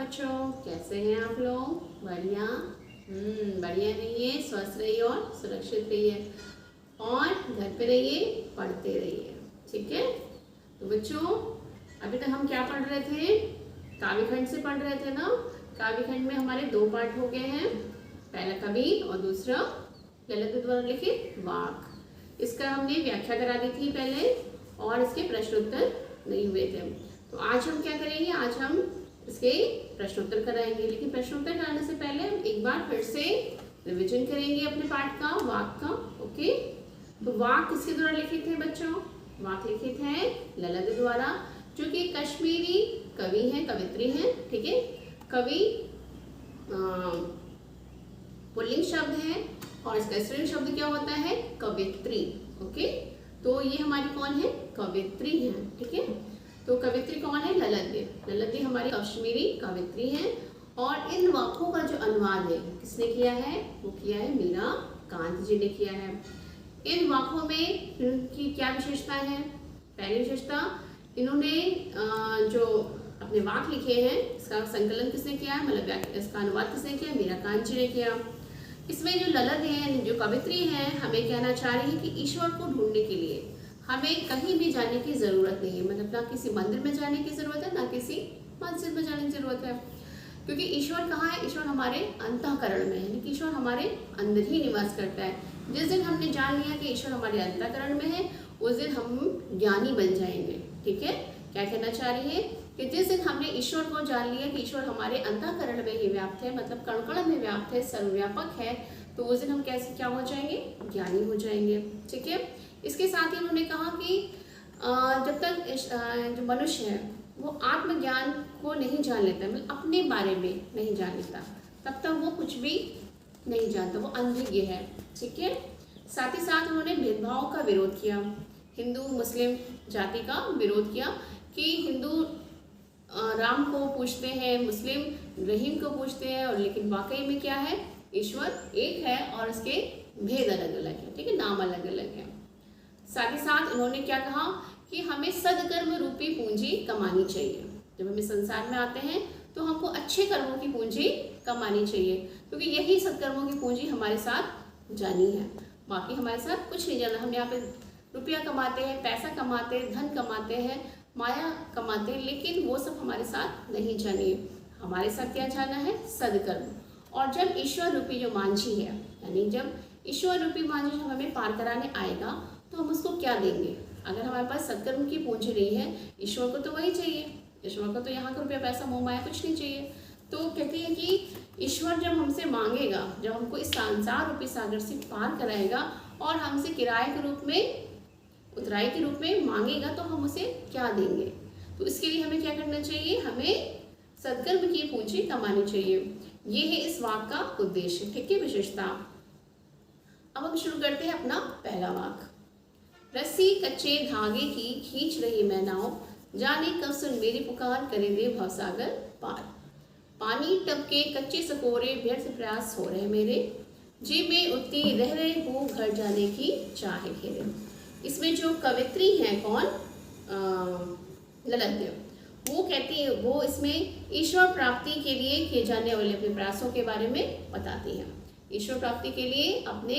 बच्चों, कैसे हैं आप लोग? बढ़िया। बढ़िया रहिए, स्वस्थ रहिए और सुरक्षित रहिए और घर पे रहिए, पढ़ते रहिए। ठीक है। तो बच्चों, अभी तक हम क्या पढ़ रहे थे? काव्य खंड से पढ़ रहे थे ना। काव्य खंड में हमारे दो पाठ हो गए हैं, पहला कवि और दूसरा ललित द्वारा लिखित वाक। इसका हमने व्याख्या करा दी थी पहले और इसके प्रश्न उत्तर नहीं हुए थे। तो आज हम क्या करेंगे? आज हम इसके प्रश्नोत्तर कराएंगे, लेकिन प्रश्नोत्तर कराने से पहले हम एक बार फिर से रिवीजन करेंगे अपने पाठ का, वाक का। ओके। तो वाक किसके द्वारा लिखित है बच्चों? वाक लिखित है ललित द्वारा, जो कि कश्मीरी कवि हैं, कवित्री हैं। ठीक है। कवि पुल्लिंग शब्द है और इसका स्त्रीलिंग शब्द क्या होता है? कवित्री। ओके। तो ये हमारी कौन है? कवित्री है। ठीक है। तो कवित्री कौन है? ललित। ललित हमारी कश्मीरी कवित्री है और इन वाकों का जो अनुवाद है किसने किया है? वो किया है मीराकांत जी ने किया है। इन वाकों में इनकी क्या विशेषता है? पहली विशेषता, इन्होंने जो अपने वाक लिखे हैं इसका संकलन किसने किया है? मतलब इसका अनुवाद किसने किया? मीराकांत जी ने किया। इसमें जो ललित है, जो कवित्री है, हमें कहना चाह रही है कि ईश्वर को ढूंढने के लिए हमें कहीं भी जाने की जरूरत नहीं है। मतलब ना किसी मंदिर में जाने की जरूरत है, ना किसी मस्जिद में जाने की जरूरत है, क्योंकि ईश्वर कहाँ है? ईश्वर हमारे अंतःकरण में है, ईश्वर हमारे अंदर ही निवास करता है। जिस दिन हमने जान लिया कि ईश्वर हमारे अंतःकरण में है, उस दिन हम ज्ञानी बन जाएंगे। ठीक है। क्या कहना चाह रही है कि जिस दिन हमने ईश्वर को जान लिया कि ईश्वर हमारे अंतःकरण में ही व्याप्त है, मतलब कण कण में व्याप्त है, सर्वव्यापक है, तो उस दिन हम कैसे क्या हो जाएंगे? ज्ञानी हो जाएंगे। ठीक है। इसके साथ ही उन्होंने कहा कि जब तक जो मनुष्य है वो आत्मज्ञान को नहीं जान लेता, मतलब अपने बारे में नहीं जान लेता, तब तक वो कुछ भी नहीं जानता, वो अनभिज्ञ है। ठीक है। साथ ही साथ उन्होंने भेदभाव का विरोध किया, हिंदू मुस्लिम जाति का विरोध किया कि हिंदू राम को पूजते हैं, मुस्लिम रहीम को पूजते हैं, और लेकिन वाकई में क्या है? ईश्वर एक है और इसके भेद अलग अलग है। ठीक है। नाम अलग अलग है। साथ ही साथ उन्होंने क्या कहा कि हमें सदकर्म रूपी पूंजी कमानी चाहिए। जब हम इस संसार में आते हैं तो हमको अच्छे कर्मों की पूंजी कमानी चाहिए, क्योंकि यही सदकर्मों की पूंजी हमारे साथ जानी है, बाकी हमारे साथ कुछ नहीं जाना। हम यहाँ पे रुपया कमाते हैं, पैसा कमाते हैं, धन कमाते हैं, माया कमाते हैं, लेकिन वो सब हमारे साथ नहीं जानी है। हमारे साथ क्या जाना है? सदकर्म। और जब ईश्वर रूपी जो मांझी है, यानी जब ईश्वर रूपी मांझी जब हमें पार कराने आएगा तो हम उसको क्या देंगे? अगर हमारे पास सदकर्म की पूंजी नहीं है, ईश्वर को तो वही चाहिए, ईश्वर को तो यहाँ का रुपया पैसा मोह माया कुछ नहीं चाहिए। तो कहते हैं कि ईश्वर जब हमसे मांगेगा, जब हमको इस संसार रूपी सागर से पार कराएगा और हमसे किराए के रूप में, उतराई के रूप में मांगेगा, तो हम उसे क्या देंगे? तो इसके लिए हमें क्या करना चाहिए? हमें सदकर्म की पूंजी कमानी चाहिए। ये है इस वाक का उद्देश्य। ठीक है, विशेषता। अब हम शुरू करते हैं अपना पहला वाक। रस्सी कच्चे धागे की खींच रही मैं नाव, जाने कब सुन मेरी पुकार, करे दे भवसागर पार। पानी टपके कच्चे सकोरे, व्यर्थ प्रयास हो रहे मेरे, जी में उठती रह रहे हो घर जाने की चाहे घेरे। इसमें जो कवित्री हैं कौन? ललित। वो कहती है, वो इसमें ईश्वर प्राप्ति के लिए किए जाने वाले अपने प्रयासों के बारे में बताती हैं। ईश्वर प्राप्ति के लिए अपने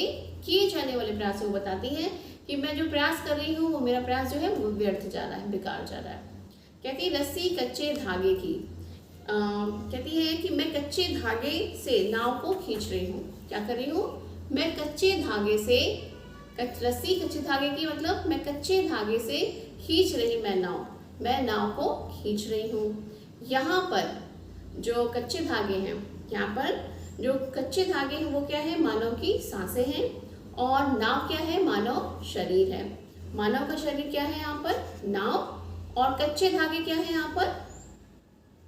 किए जाने वाले प्रयासों को बताती हैं कि मैं जो प्रयास कर रही हूँ वो मेरा प्रयास जो है वो व्यर्थ जा रहा है, बेकार जा रहा है। कहती है रस्सी कच्चे धागे की, कहती है कि मैं कच्चे धागे से नाव को खींच रही हूँ। क्या कर रही हूँ? मैं कच्चे धागे से, रस्सी कच्चे धागे की मतलब मैं कच्चे धागे से खींच रही मैं नाव को खींच रही हूँ। यहाँ पर जो कच्चे धागे हैं, यहाँ पर जो कच्चे धागे हैं वो क्या है? मानव की सांसें हैं, और नाव क्या है? मानव शरीर है। मानव का शरीर क्या है यहाँ पर? नाव। और कच्चे धागे क्या है यहाँ पर?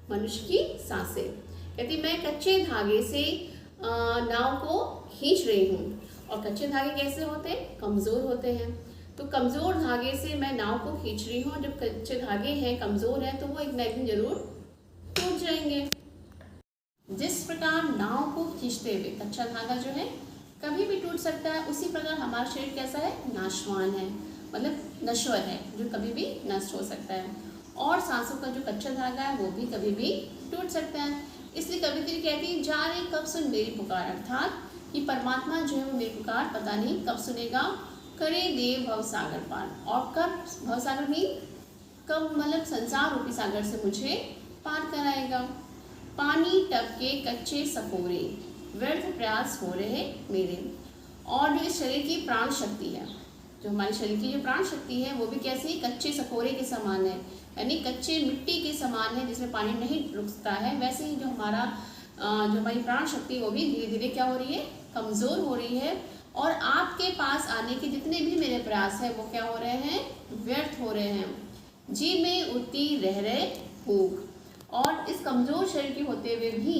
मनुष्य की सांसें। कहती मैं कच्चे धागे से नाव को खींच रही हूँ। और कच्चे धागे कैसे होते हैं? कमजोर होते हैं। तो कमजोर धागे से मैं नाव को खींच रही हूँ। जब कच्चे धागे हैं, कमजोर हैं, तो वो एक ना एक दिन जरूर टूट जाएंगे। जिस प्रकार नाव को खींचते हुए कच्चा धागा जो है कभी भी टूट सकता है, उसी प्रकार हमारा शरीर कैसा है? नाशवान है, मतलब नश्वर है, जो कभी भी नष्ट हो सकता है। और सांसों का जो कच्चा धागा है वो भी कभी भी टूट सकता है। इसलिए कवित्री कहती है जाने कब सुन मेरी पुकार, अर्थात कि परमात्मा जो है वो मेरी पुकार पता नहीं कब सुनेगा। करे देव भव सागर पार, और कब भव सागर में कब मतलब संसार रूपी सागर से मुझे पार कराएगा। पानी टपके कच्चे सकोरे, व्यर्थ प्रयास हो रहे मेरे। और जो शरीर की प्राण शक्ति है, जो हमारे शरीर की जो प्राण शक्ति है वो भी कैसी, कच्चे सकोरे के समान है, यानी कच्चे मिट्टी के समान है जिसमें पानी नहीं रुकता है। वैसे ही जो हमारी प्राण शक्ति वो भी धीरे धीरे क्या हो रही है, कमज़ोर हो रही है। और आपके पास आने के जितने भी मेरे प्रयास हैं वो क्या हो रहे हैं, व्यर्थ हो रहे हैं। जी में उठती रह रहे भूख। और इस कमज़ोर शरीर के होते हुए भी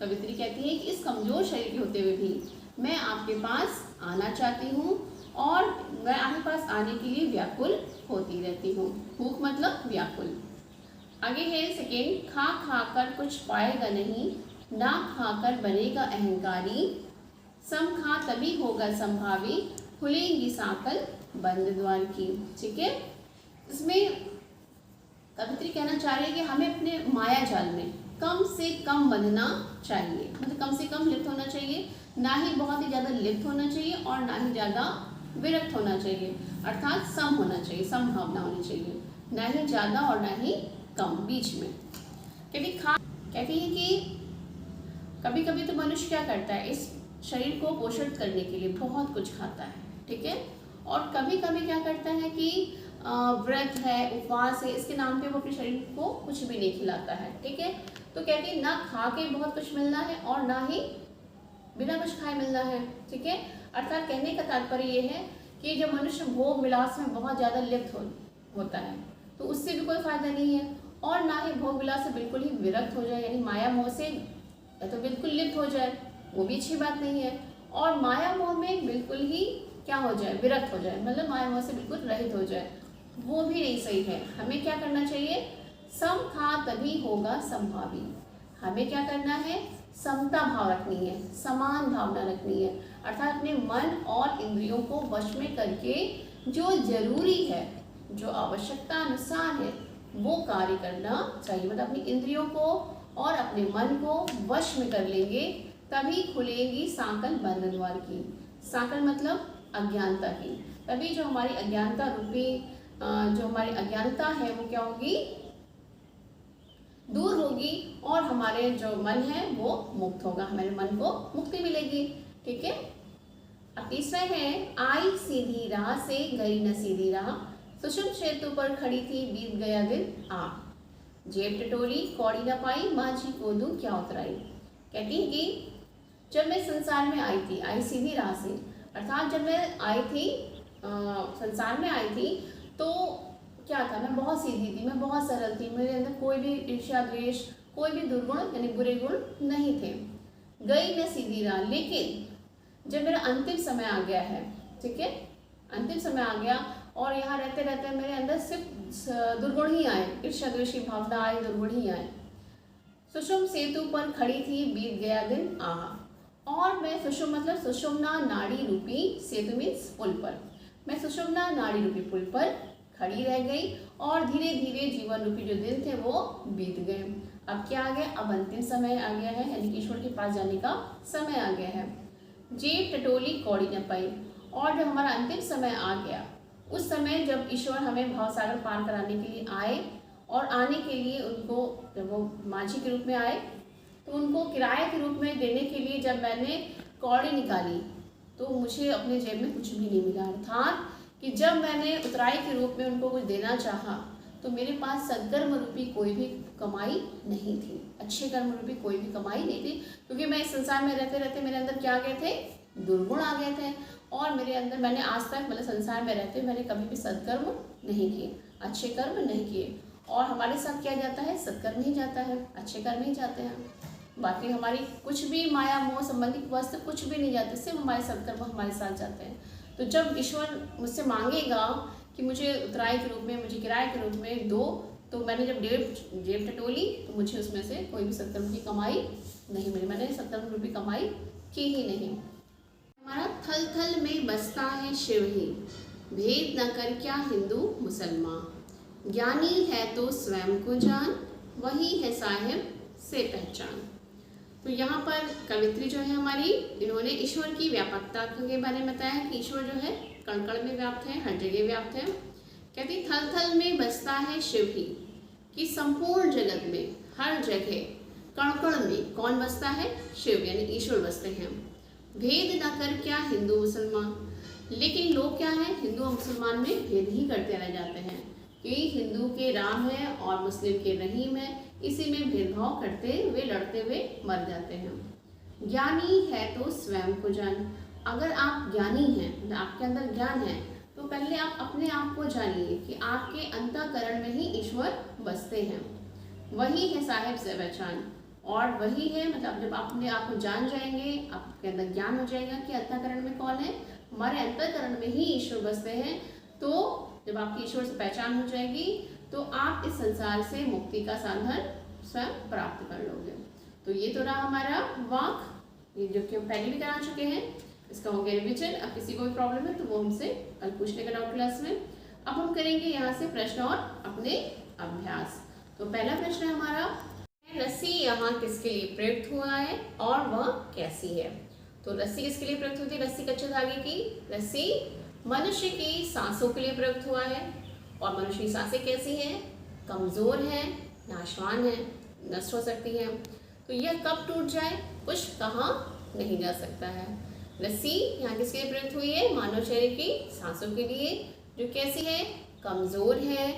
कवित्री कहती है कि इस कमज़ोर शरीर के होते हुए भी मैं आपके पास आना चाहती हूँ और मैं आपके पास आने के लिए व्याकुल होती रहती हूँ। भूख मतलब व्याकुल। आगे है सेकेंड, खा खाकर कुछ पाएगा नहीं, ना खाकर बनेगा अहंकारी। सम खा तभी होगा संभावी, खुलेंगी सांकल बंद द्वार की। ठीक है, इसमें कवित्री कहना चाह रही है कि हमें अपने माया जाल में कम से कम बंधना चाहिए, मतलब कम से कम लिप्त होना चाहिए, ना ही बहुत ही ज़्यादा लिप्त होना चाहिए और ना ही ज़्यादा विरक्त होना चाहिए, अर्थात सम होना चाहिए, सम भावना होनी चाहिए, ना ही ज़्यादा और ना ही कम, बीच में। कहती है कि कभी कभी तो मनुष्य क्या करता है, इस शरीर को पोषित करने के लिए बहुत कुछ खाता है, ठीक है, और कभी कभी क्या करता है कि व्रत है, उपवास है, इसके नाम पे वो अपने शरीर को कुछ भी नहीं खिलाता है। ठीक है, तो कहती है ना खा के बहुत कुछ मिलना है और ना ही बिना कुछ खाए मिलना है। ठीक है, अर्थात कहने का तात्पर्य ये है कि जब मनुष्य भोग विलास में बहुत ज़्यादा लिप्त होता है तो उससे भी कोई फायदा नहीं है, और ना ही भोग विलास से बिल्कुल ही विरक्त हो जाए, यानी माया मोह से तो बिल्कुल लिप्त हो जाए, वो भी अच्छी बात नहीं है, और माया मोह में बिल्कुल ही क्या हो जाए, विरक्त हो जाए, मतलब माया मोह से बिल्कुल रहित हो जाए, वो भी नहीं सही है। हमें क्या करना चाहिए, सम खा तभी होगा संभावी। हमें क्या करना है, समता भाव रखनी है, समान भावना रखनी है, अर्थात अपने मन और इंद्रियों को वश में करके जो जरूरी है, जो आवश्यकता अनुसार है वो कार्य करना चाहिए। मतलब अपनी इंद्रियों को और अपने मन को वश में कर लेंगे तभी खुलेगी सांकल बंद द्वार की। सांकल मतलब अज्ञानता की, तभी जो हमारी अज्ञानता रूपी जो हमारी अज्ञानता है वो क्या होगी, दूर होगी, और हमारे जो मन है वो मुक्त होगा, हमारे मन को मुक्ति मिलेगी। ठीक है, अब तीसरा है, आई सीधी राह से गई न सीधी राह, सुषुप्त सेतु पर खड़ी थी बीत गया दिन आ, जेब टटोली कौड़ी न पाई, माझी को दूं क्या उतराई। कहती है कि जब मैं संसार में आई थी, आई सीधी राह से, अर्थात जब मैं आई थी संसार में आई थी तो क्या था, मैं बहुत सीधी थी, मैं बहुत सरल थी, मेरे अंदर कोई भी ईर्ष्या द्वेष, कोई भी दुर्गुण यानी बुरे गुण नहीं थे। गई मैं सीधी राह, लेकिन जब मेरा अंतिम समय आ गया है, ठीक है, अंतिम समय आ गया और यहाँ रहते रहते मेरे अंदर सिर्फ दुर्गुण ही आए, ईर्ष्या द्वेष की भावना आई, दुर्गुण ही आए। सुषुम्ना सेतु पर खड़ी थी बीत गया दिन आ, और मैं सुषुम्ना मतलब सुषुम्ना नाड़ी रूपी सेतु मीन्स पुल पर, मैं सुषुम्ना नाड़ी रूपी पुल पर खड़ी रह गई और धीरे धीरे जीवन रूपी जो दिन थे वो बीत गए। अब क्या आ गया, अब अंतिम समय आ गया है, यानी कि ईश्वर के पास जाने का समय आ गया है। जेब टटोली कौड़ी न पाई, और जब हमारा अंतिम समय आ गया, उस समय जब ईश्वर हमें भावसागर पार कराने के लिए आए, और आने के लिए उनको जब वो माझी के रूप में आए तो उनको किराए के रूप में देने के लिए जब मैंने कौड़ी निकाली तो मुझे अपने जेब में कुछ भी नहीं मिला, अर्थात कि जब मैंने उतराई के रूप में उनको कुछ देना चाहा तो मेरे पास सद्कर्म रूपी कोई भी कमाई नहीं थी, अच्छे कर्म रूपी कोई भी कमाई नहीं थी, क्योंकि मैं इस संसार में रहते रहते मेरे अंदर क्या आ गए थे, दुर्गुण आ गए थे, और मेरे अंदर मैंने आज तक मतलब संसार में रहते मैंने कभी भी सद्कर्म नहीं किए, अच्छे कर्म नहीं किए, और हमारे साथ क्या जाता है, सत्कर्म ही जाता है, अच्छे कर्म ही जाते हैं, बाकी हमारी कुछ भी माया मोह संबंधित वस्तु कुछ भी नहीं जाते, सिर्फ हमारे सत्कर्म हमारे साथ जाते हैं। तो जब ईश्वर मुझसे मांगेगा कि मुझे उतराई के रूप में, मुझे किराए के रूप में दो, तो मैंने जब जेब टटोली तो मुझे उसमें से कोई भी सत्कर्म की कमाई नहीं मिली, मैंने सत्कर्म रूपी कमाई की ही नहीं। हमारा थल थल में बसता है शिव ही, भेद न कर क्या हिंदू मुसलमान, ज्ञानी है तो स्वयं को जान, वही है साहिब से पहचान। तो यहाँ पर कवित्री जो है हमारी, इन्होंने ईश्वर की व्यापकता के बारे में बताया कि ईश्वर जो है कण कण में व्याप्त है, हर जगह व्याप्त है। कहती थल थल में बसता है शिव ही, कि संपूर्ण जगत में हर जगह कण कण में कौन बसता है? शिव, यानी ईश्वर बसते हैं। भेद न कर क्या हिंदू मुसलमान, लेकिन लोग क्या है, हिंदू और मुसलमान में भेद ही करते रह जाते हैं कि हिंदू के राम है और मुस्लिम के रहीम है, इसी में भेदभाव करते हुए लड़ते हुए मर जाते हैं। ज्ञानी है तो स्वयं को जान, अगर आप ज्ञानी हैं, मतलब आपके अंदर ज्ञान है, तो पहले आप अपने आप को जानिए कि आपके अंतःकरण में ही ईश्वर बसते हैं। वही है साहिब से पहचान, और वही है, मतलब जब आप अपने आप को जान जाएंगे, आपके अंदर ज्ञान हो जाएगा कि अंतःकरण में कौन है, हमारे अंतःकरण में ही ईश्वर बसते हैं। तो जब आपकी ईश्वर से पहचान हो जाएगी तो आप इस संसार से मुक्ति का साधन स्वयं प्राप्त कर लोगे। तो ये तो रहा हमारा वाक, ये जो कि हम पहले भी करा चुके हैं, इसका हो गया रिविजन। अब किसी को भी प्रॉब्लम है तो वो हमसे कल पूछने का डाउट क्लास में। अब हम करेंगे यहाँ से प्रश्न और अपने अभ्यास। तो पहला प्रश्न हमारा, रस्सी यहाँ किसके लिए प्रयुक्त हुआ है और वह कैसी है? तो रस्सी किसके लिए प्रयुक्त होती है? रस्सी कच्चे धागे की रस्सी मनुष्य की सांसों के लिए प्रयुक्त हुआ है। और मनुष्य की सांसें कैसी हैं? कमजोर है, नाशवान है, नष्ट हो सकती है। तो यह कब टूट जाए, कुछ कहा नहीं जा सकता है। रस्सी यहाँ किसके लिए प्रयुक्त हुई है? मानव शरीर की सांसों के लिए, जो कैसी है? कमजोर है,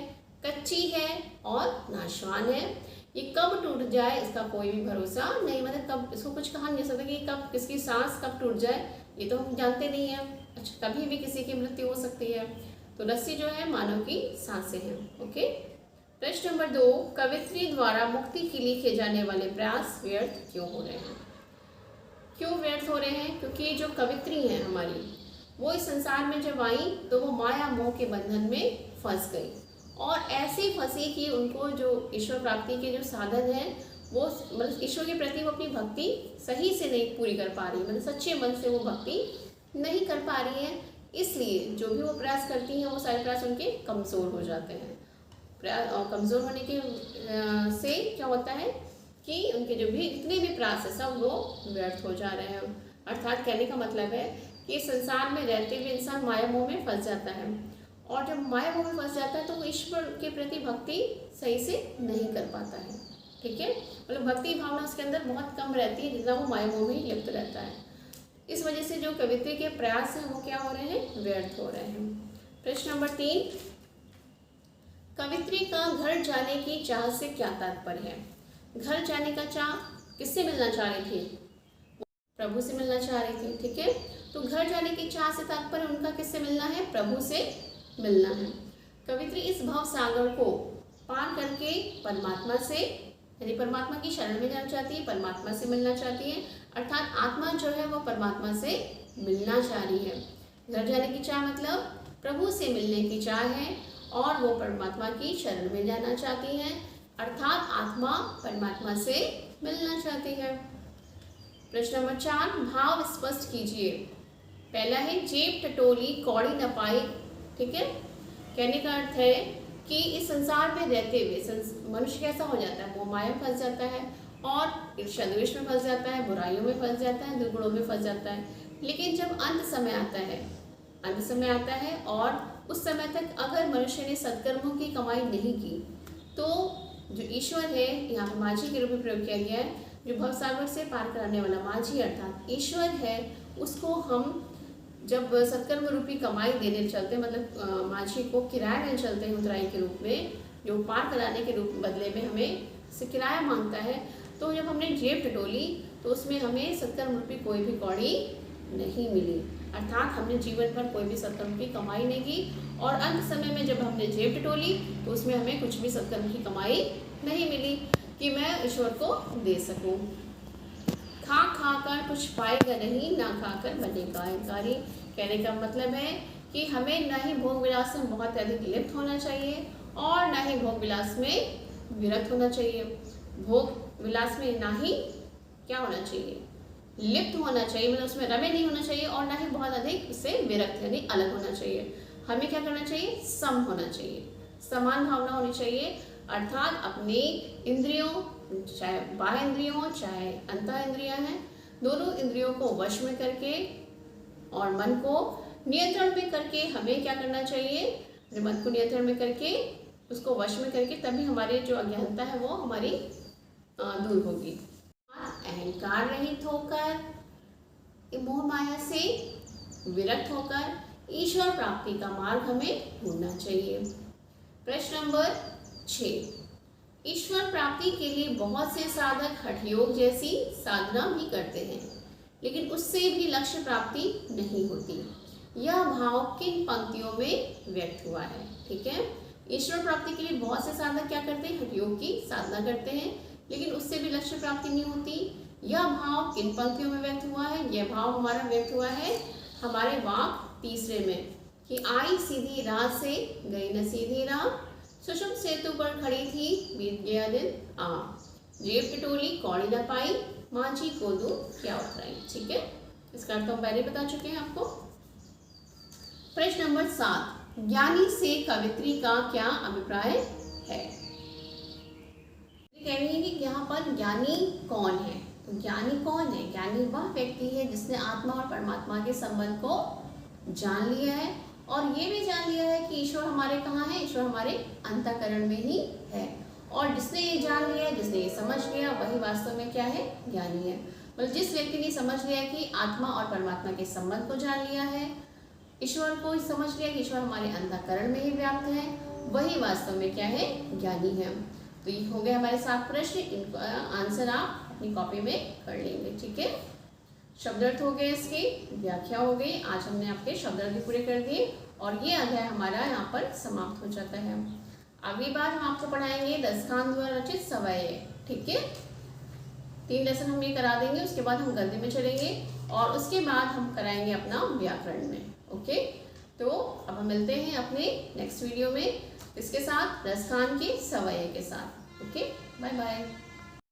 कच्ची है और नाशवान है। ये कब टूट जाए इसका कोई भी भरोसा नहीं, मतलब कब, इसको कुछ कहा नहीं जा सकता कि कब किसकी सांस कब टूट जाए, ये तो हम जानते नहीं हैं। अच्छा, कभी भी किसी की मृत्यु हो सकती है। तो रस्सी जो है मानव की सांसें हैं। ओके। प्रश्न नंबर 2, कवित्री द्वारा मुक्ति के लिए किए जाने वाले प्रयास व्यर्थ क्यों हो रहे हैं? क्यों व्यर्थ हो रहे हैं? क्योंकि जो कवित्री हैं हमारी, वो इस संसार में जब आई तो वो माया मोह के बंधन में फंस गई, और ऐसे फंसी कि उनको जो ईश्वर प्राप्ति के जो साधन है, वो मतलब ईश्वर के प्रति वो अपनी भक्ति सही से नहीं पूरी कर पा रही, मतलब सच्चे मन से वो भक्ति नहीं कर पा रही है। इसलिए जो भी वो प्रयास करती हैं वो सारे प्रयास उनके कमज़ोर हो जाते हैं। और कमज़ोर होने के से क्या होता है कि उनके जो भी जितने भी प्रयास है सब वो व्यर्थ हो जा रहे हैं। अर्थात कहने का मतलब है कि संसार में रहते हुए इंसान माया मोह में फंस जाता है, और जब माया मोह में फंस जाता है तो वो ईश्वर के प्रति भक्ति सही से नहीं कर पाता है। ठीक है, मतलब भक्ति भावना उसके अंदर बहुत कम रहती है जितना वो माया मोह में ही लिप्त रहता है। इस वजह से जो कवित्री के प्रयास हैं वो क्या हो रहे हैं? व्यर्थ हो रहे हैं। प्रश्न नंबर 3, कवित्री का घर जाने की चाह से क्या तात्पर्य है? घर जाने का चाह, किससे मिलना चाह रही थी? प्रभु से मिलना चाह रही थी। ठीक है, तो घर जाने की चाह से तात्पर्य उनका किससे मिलना है? प्रभु से मिलना है। कवित्री इस भाव सागर को पार करके परमात्मा से, यानी परमात्मा की शरण में जाना चाहती है, परमात्मा से मिलना चाहती है। अर्थात आत्मा जो है वो परमात्मा से मिलना चाह रही है। घर जाने की चाह मतलब प्रभु से मिलने की चाह है, और वो परमात्मा की शरण में जाना चाहती है, अर्थात आत्मा परमात्मा से मिलना चाहती है। प्रश्न नंबर 4, भाव स्पष्ट कीजिए। पहला है जेब टटोली कौड़ी न पाई। ठीक है, कहने का अर्थ है कि इस संसार में रहते हुए मनुष्य कैसा हो जाता है? वो माया में फंस जाता है, और ईर्ष्या द्वेष में फंस जाता है, बुराइयों में फंस जाता है, दुर्गुणों में फंस जाता है। लेकिन जब अंत समय आता है और उस समय तक अगर मनुष्य ने सत्कर्मों की कमाई नहीं की, तो जो ईश्वर है, यहाँ पर माझी के रूप में प्रयोग किया गया है, जो भवसागर से पार कराने वाला माझी अर्थात ईश्वर है, उसको हम जब सत्कर्म रूपी कमाई देने चलते, मतलब माझी को किराया देने चलते हैं उतराई के रूप में, जो पार कराने के रूप बदले में हमें से किराया मांगता है, तो जब हमने जेब टटोली तो उसमें हमें सत्कर्म रूपी कोई भी कौड़ी नहीं मिली, अर्थात हमने जीवन पर कोई भी सत्कर्म की कमाई नहीं की, और अंत समय में जब हमने जेब टटोली तो उसमें हमें कुछ भी सत्कर्म की कमाई नहीं मिली कि मैं ईश्वर को दे सकूं। खा कर कुछ पाएगा नहीं, ना खाकर बनेगा अहंकारी। कहने का मतलब है कि हमें न ही भोग विलास में बहुत अधिक लिप्त होना चाहिए, और न ही भोग विलास में विरक्त होना चाहिए। भोग विलास में ना ही क्या होना चाहिए? लिप्त होना चाहिए, मतलब उसमें रमे नहीं होना चाहिए, और ना ही बहुत अधिक उससे विरक्त यानी अलग होना चाहिए। हमें क्या करना चाहिए? सम होना चाहिए। समान भावना होनी चाहिए, अर्थात अपने इंद्रियों, चाहे बाह्य इंद्रियों हो चाहे अंतः इंद्रियां हैं, दोनों इंद्रियों को वश में करके और मन को नियंत्रण में करके हमें क्या करना चाहिए, अपने मन को नियंत्रण में करके उसको वश में करके तभी हमारे जो अज्ञानता है वो हमारी दूर होगी। अहंकार रहित होकर, मोह माया से विरक्त होकर ईश्वर प्राप्ति का मार्ग हमें ढूंढना चाहिए। प्रश्न नंबर 6, ईश्वर प्राप्ति के लिए बहुत से साधक हठ योग जैसी साधना भी करते हैं, लेकिन उससे भी लक्ष्य प्राप्ति नहीं होती। यह भाव किन पंक्तियों में व्यक्त हुआ है? ठीक है, ईश्वर प्राप्ति के लिए बहुत से साधक क्या करते हैं, हठ योग की साधना करते हैं, लेकिन उससे भी लक्ष्य प्राप्ति नहीं होती। यह भाव किन पंक्तियों में व्यक्त हुआ है? यह भाव हमारा व्यक्त हुआ है हमारे वाक्य तीसरे में कि आई सीधी राह से गई न सीधी राह, सुषुप्त सेतु पर खड़ी थी बीत गया दिन आ, जेब की टोली कौड़ी न पाई, मांझी को दूध क्या उतराई। ठीक है, इसका अर्थ हम पहले बता चुके हैं आपको। प्रश्न नंबर 7, ज्ञानी से कवित्री का क्या अभिप्राय है? कह रही है कि यहाँ पर ज्ञानी कौन है? तो ज्ञानी कौन है? ज्ञानी वह व्यक्ति है जिसने आत्मा और परमात्मा के संबंध को जान लिया है और ये भी जान लिया है कि ईश्वर हमारे कहाँ है, ईश्वर हमारे अंतःकरण में ही है। और जिसने ये जान लिया, जिसने ये समझ लिया, वही वास्तव में क्या है, ज्ञानी है। मतलब जिस व्यक्ति ने समझ लिया कि आत्मा और परमात्मा के संबंध को जान लिया है, ईश्वर को समझ लिया कि ईश्वर हमारे अंतःकरण में ही व्याप्त है, वही वास्तव में क्या है, ज्ञानी है। तो ये हो गए हमारे 7 प्रश्न, इनका आंसर आप अपनी कॉपी में कर लेंगे। ठीक है, शब्दार्थ हो गए, इसकी व्याख्या हो गई। आज हमने आपके शब्दार्थ भी पूरे कर दिए और ये अध्याय हमारा यहाँ पर समाप्त हो जाता है। अगली बार हम आपको पढ़ाएंगे दसखान द्वारा रचित सवयव। ठीक है, 3 लेसन हम ये करा देंगे, उसके बाद हम गद्य में चलेंगे और उसके बाद हम कराएंगे अपना व्याकरण में। ओके, तो अब हम मिलते हैं अपने नेक्स्ट वीडियो में इसके साथ, दसखान के सवयव के साथ। Okay, bye bye.